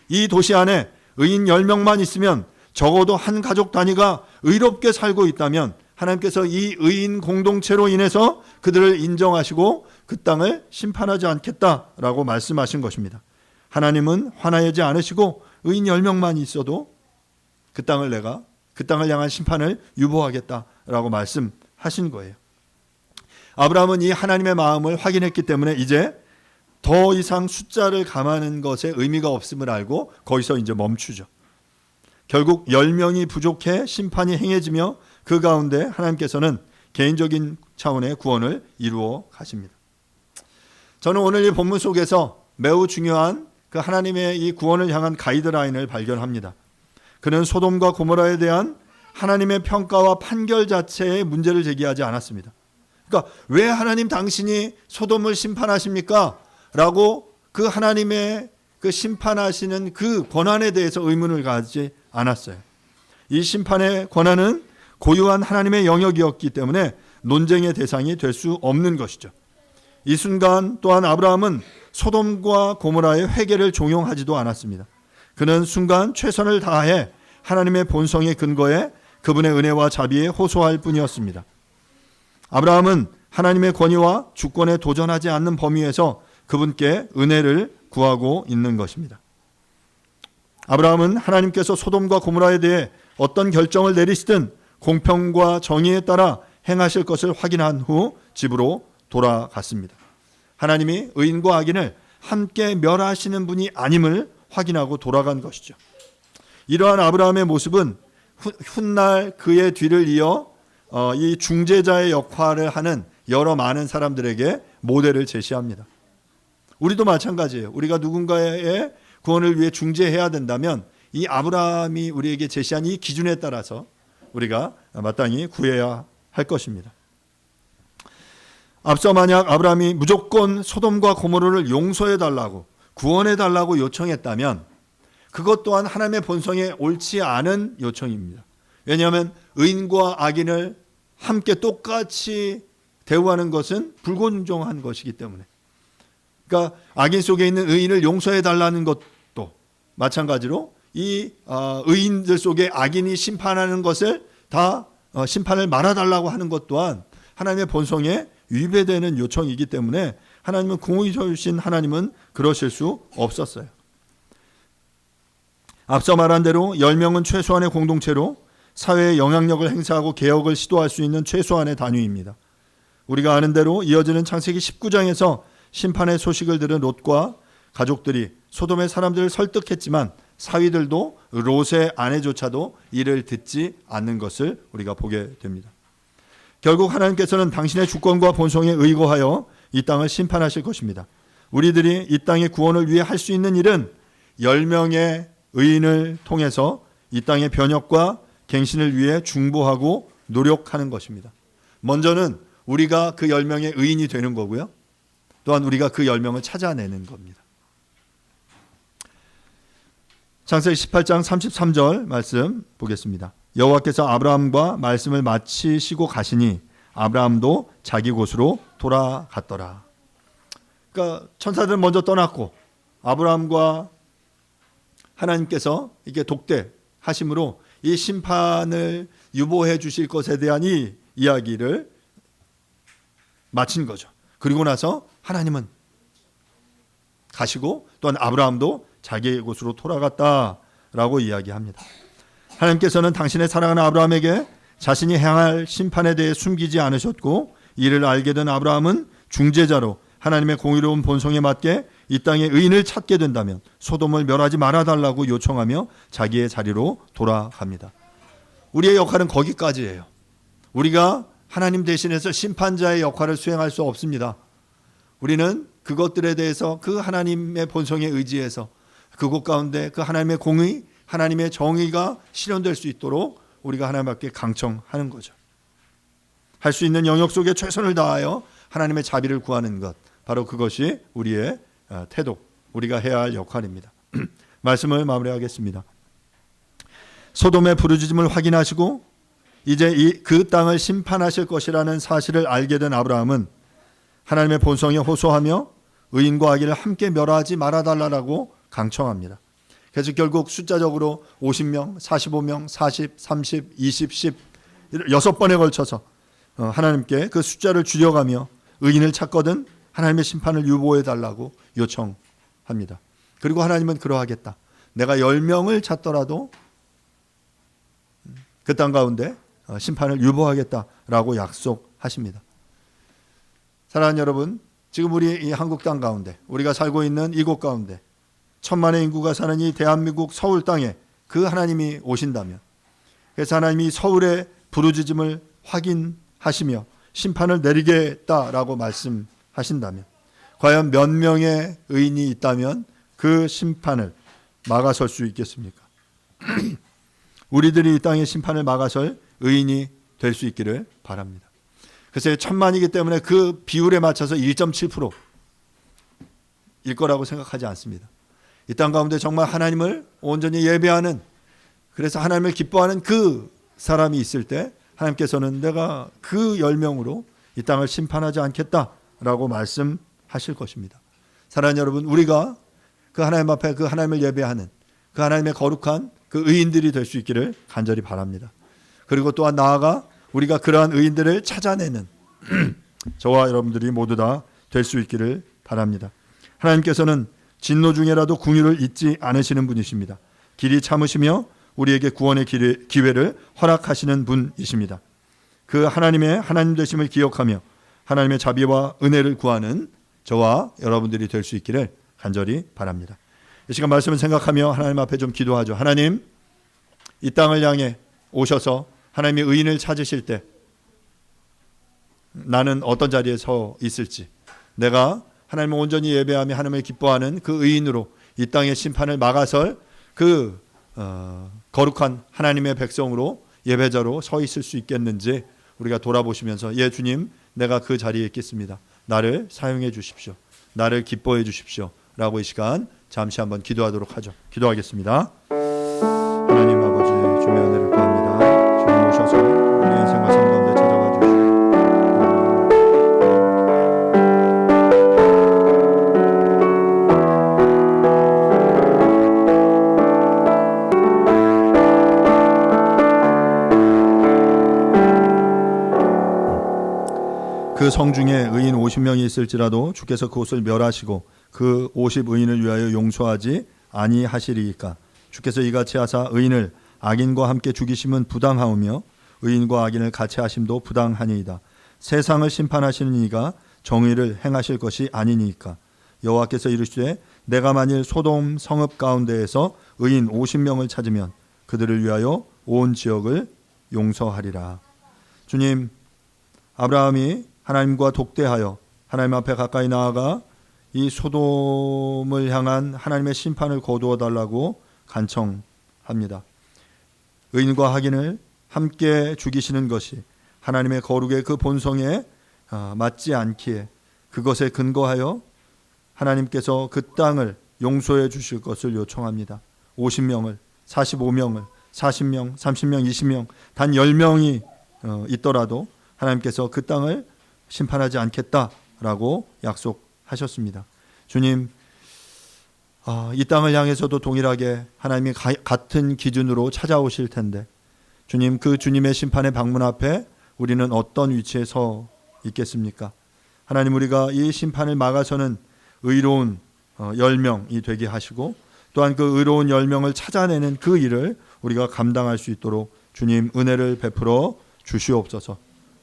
이 도시 안에 의인 10명만 있으면 적어도 한 가족 단위가 의롭게 살고 있다면 하나님께서 이 의인 공동체로 인해서 그들을 인정하시고 그 땅을 심판하지 않겠다라고 말씀하신 것입니다. 하나님은 화나지 않으시고 의인 10명만 있어도 그 땅을 향한 심판을 유보하겠다라고 말씀하신 거예요. 아브라함은 이 하나님의 마음을 확인했기 때문에 이제 더 이상 숫자를 감하는 것에 의미가 없음을 알고 거기서 이제 멈추죠. 결국 10명이 부족해 심판이 행해지며 그 가운데 하나님께서는 개인적인 차원의 구원을 이루어 가십니다. 저는 오늘 이 본문 속에서 매우 중요한 그 하나님의 이 구원을 향한 가이드라인을 발견합니다. 그는 소돔과 고모라에 대한 하나님의 평가와 판결 자체에 문제를 제기하지 않았습니다. 그러니까 왜 하나님 당신이 소돔을 심판하십니까? 라고 그 하나님의 그 심판하시는 그 권한에 대해서 의문을 가지지 않았어요. 이 심판의 권한은 고유한 하나님의 영역이었기 때문에 논쟁의 대상이 될 수 없는 것이죠. 이 순간 또한 아브라함은 소돔과 고모라의 회개를 종용하지도 않았습니다. 그는 순간 최선을 다해 하나님의 본성의 근거에 그분의 은혜와 자비에 호소할 뿐이었습니다. 아브라함은 하나님의 권위와 주권에 도전하지 않는 범위에서 그분께 은혜를 구하고 있는 것입니다. 아브라함은 하나님께서 소돔과 고모라에 대해 어떤 결정을 내리시든 공평과 정의에 따라 행하실 것을 확인한 후 집으로 돌아갔습니다. 하나님이 의인과 악인을 함께 멸하시는 분이 아님을 확인하고 돌아간 것이죠. 이러한 아브라함의 모습은 훗날 그의 뒤를 이어 이 중재자의 역할을 하는 여러 많은 사람들에게 모델을 제시합니다. 우리도 마찬가지예요. 우리가 누군가의 구원을 위해 중재해야 된다면 이 아브라함이 우리에게 제시한 이 기준에 따라서 우리가 마땅히 구해야 할 것입니다. 앞서 만약 아브라함이 무조건 소돔과 고모라를 용서해달라고 구원해달라고 요청했다면 그것 또한 하나님의 본성에 옳지 않은 요청입니다. 왜냐하면 의인과 악인을 함께 똑같이 대우하는 것은 불공정한 것이기 때문에. 그러니까 악인 속에 있는 의인을 용서해달라는 것도 마찬가지로 이 의인들 속에 악인이 심판하는 것을 다 심판을 말아달라고 하는 것 또한 하나님의 본성에 위배되는 요청이기 때문에 하나님은 공의로우신 하나님은 그러실 수 없었어요. 앞서 말한 대로 10명은 최소한의 공동체로 사회에 영향력을 행사하고 개혁을 시도할 수 있는 최소한의 단위입니다. 우리가 아는 대로 이어지는 창세기 19장에서 심판의 소식을 들은 롯과 가족들이 소돔의 사람들을 설득했지만 사위들도 롯의 아내조차도 이를 듣지 않는 것을 우리가 보게 됩니다. 결국 하나님께서는 당신의 주권과 본성에 의거하여 이 땅을 심판하실 것입니다. 우리들이 이 땅의 구원을 위해 할 수 있는 일은 10명의 의인을 통해서 이 땅의 변혁과 갱신을 위해 중보하고 노력하는 것입니다. 먼저는 우리가 그 10명의 의인이 되는 거고요. 또한 우리가 그 10명을 찾아내는 겁니다. 창세기 18장 33절 말씀 보겠습니다. 여호와께서 아브라함과 말씀을 마치시고 가시니 아브라함도 자기 곳으로 돌아갔더라. 그러니까 천사들은 먼저 떠났고 아브라함과 하나님께서 이게 독대하심으로 이 심판을 유보해 주실 것에 대한 이 이야기를 마친 거죠. 그리고 나서 하나님은 가시고 또한 아브라함도 자기 곳으로 돌아갔다라고 이야기합니다. 하나님께서는 당신의 사랑하는 아브라함에게 자신이 행할 심판에 대해 숨기지 않으셨고 이를 알게 된 아브라함은 중재자로 하나님의 공의로운 본성에 맞게 이 땅의 의인을 찾게 된다면 소돔을 멸하지 말아달라고 요청하며 자기의 자리로 돌아갑니다. 우리의 역할은 거기까지예요. 우리가 하나님 대신해서 심판자의 역할을 수행할 수 없습니다. 우리는 그것들에 대해서 그 하나님의 본성에 의지해서 그곳 가운데 그 하나님의 공의, 하나님의 정의가 실현될 수 있도록 우리가 하나님 앞에 강청하는 거죠. 할 수 있는 영역 속에 최선을 다하여 하나님의 자비를 구하는 것, 바로 그것이 우리의 태도, 우리가 해야 할 역할입니다. 말씀을 마무리하겠습니다. 소돔의 부르짖음을 확인하시고 이제 그 땅을 심판하실 것이라는 사실을 알게 된 아브라함은 하나님의 본성에 호소하며 의인과 악인을 함께 멸하지 말아달라고 강청합니다. 그래서 결국 숫자적으로 50명, 45명, 40, 30, 20, 10 6번에 걸쳐서 하나님께 그 숫자를 줄여가며 의인을 찾거든 하나님의 심판을 유보해 달라고 요청합니다. 그리고 하나님은 그러하겠다. 내가 10명을 찾더라도 그 땅 가운데 심판을 유보하겠다라고 약속하십니다. 사랑하는 여러분, 지금 우리 이 한국 땅 가운데, 우리가 살고 있는 이곳 가운데 1000만의 인구가 사는 이 대한민국 서울 땅에 그 하나님이 오신다면, 그래서 하나님이 서울의 부르짖음을 확인하시며 심판을 내리겠다라고 말씀하신다면, 과연 몇 명의 의인이 있다면 그 심판을 막아설 수 있겠습니까? 우리들이 이 땅의 심판을 막아설 의인이 될 수 있기를 바랍니다. 그래서 1000만이기 때문에 그 비율에 맞춰서 1.7%일 거라고 생각하지 않습니다. 이 땅 가운데 정말 하나님을 온전히 예배하는, 그래서 하나님을 기뻐하는 그 사람이 있을 때 하나님께서는 내가 그 10명으로 이 땅을 심판하지 않겠다라고 말씀하실 것입니다. 사랑하는 여러분, 우리가 그 하나님 앞에 그 하나님을 예배하는 그 하나님의 거룩한 그 의인들이 될 수 있기를 간절히 바랍니다. 그리고 또한 나아가 우리가 그러한 의인들을 찾아내는 저와 여러분들이 모두 다 될 수 있기를 바랍니다. 하나님께서는 진노 중에라도 긍휼을 잊지 않으시는 분이십니다. 길이 참으시며 우리에게 구원의 기회를 허락하시는 분이십니다. 그 하나님의 하나님 되심을 기억하며 하나님의 자비와 은혜를 구하는 저와 여러분들이 될 수 있기를 간절히 바랍니다. 이 시간 말씀을 생각하며 하나님 앞에 좀 기도하죠. 하나님, 이 땅을 향해 오셔서 하나님의 의인을 찾으실 때 나는 어떤 자리에 서 있을지, 내가 하나님을 온전히 예배하며 하나님을 기뻐하는 그 의인으로 이 땅의 심판을 막아설 그 거룩한 하나님의 백성으로 예배자로 서 있을 수 있겠는지 우리가 돌아보시면서, 예 주님, 내가 그 자리에 있겠습니다. 나를 사용해 주십시오. 나를 기뻐해 주십시오. 라고 이 시간 잠시 한번 기도하도록 하죠. 기도하겠습니다. 하나님 아버지, 주님의 은혜를 구합니다. 주님 오셔서 우리 인생과 삶 가운데 찾아와 주시고 그 성중에 의인 50명이 있을지라도 주께서 그곳을 멸하시고 그 50의인을 위하여 용서하지 아니하시리이까. 주께서 이같이 하사 의인을 악인과 함께 죽이심은 부당하오며 의인과 악인을 같이 하심도 부당하니이다. 세상을 심판하시는 이가 정의를 행하실 것이 아니니까. 여호와께서 이르시되 내가 만일 소돔 성읍 가운데에서 의인 50명을 찾으면 그들을 위하여 온 지역을 용서하리라. 주님, 아브라함이 하나님과 독대하여 하나님 앞에 가까이 나아가 이 소돔을 향한 하나님의 심판을 거두어 달라고 간청합니다. 의인과 악인을 함께 죽이시는 것이 하나님의 거룩의 그 본성에 맞지 않기에 그것에 근거하여 하나님께서 그 땅을 용서해 주실 것을 요청합니다. 50명을, 45명을, 40명, 30명, 20명, 단 10명이 있더라도 하나님께서 그 땅을 심판하지 않겠다라고 약속하셨습니다. 주님, 이 땅을 향해서도 동일하게 하나님이 같은 기준으로 찾아오실 텐데, 주님, 그 주님의 심판의 방문 앞에 우리는 어떤 위치에 서 있겠습니까? 하나님, 우리가 이 심판을 막아서는 의로운 10명이 되게 하시고 또한 그 의로운 10명을 찾아내는 그 일을 우리가 감당할 수 있도록 주님 은혜를 베풀어 주시옵소서.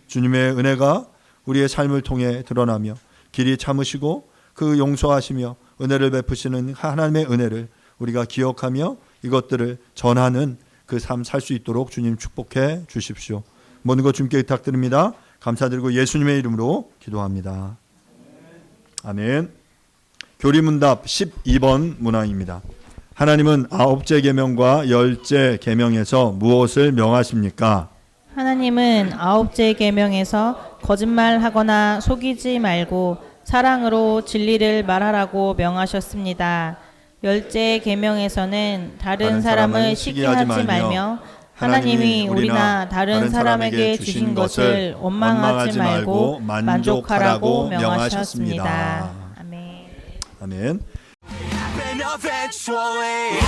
주님의 은혜가 우리의 삶을 통해 드러나며 길이 참으시고 그 용서하시며 은혜를 베푸시는 하나님의 은혜를 우리가 기억하며 이것들을 전하는 그 삶 살 수 있도록 주님 축복해 주십시오. 모든 것 주님께 부탁드립니다. 감사드리고 예수님의 이름으로 기도합니다. 아멘. 교리문답 12번 문항입니다. 하나님은 9째 계명과 10째 계명에서 무엇을 명하십니까? 하나님은 9째 계명에서 거짓말하거나 속이지 말고 사랑으로 진리를 말하라고 명하셨습니다. 10째 계명에서는 다른 사람을 시기하지 말며 하나님이 우리나 다른 사람에게 주신 것을 원망하지 말고 만족하라고 명하셨습니다. 아멘. 아멘. happen eventually.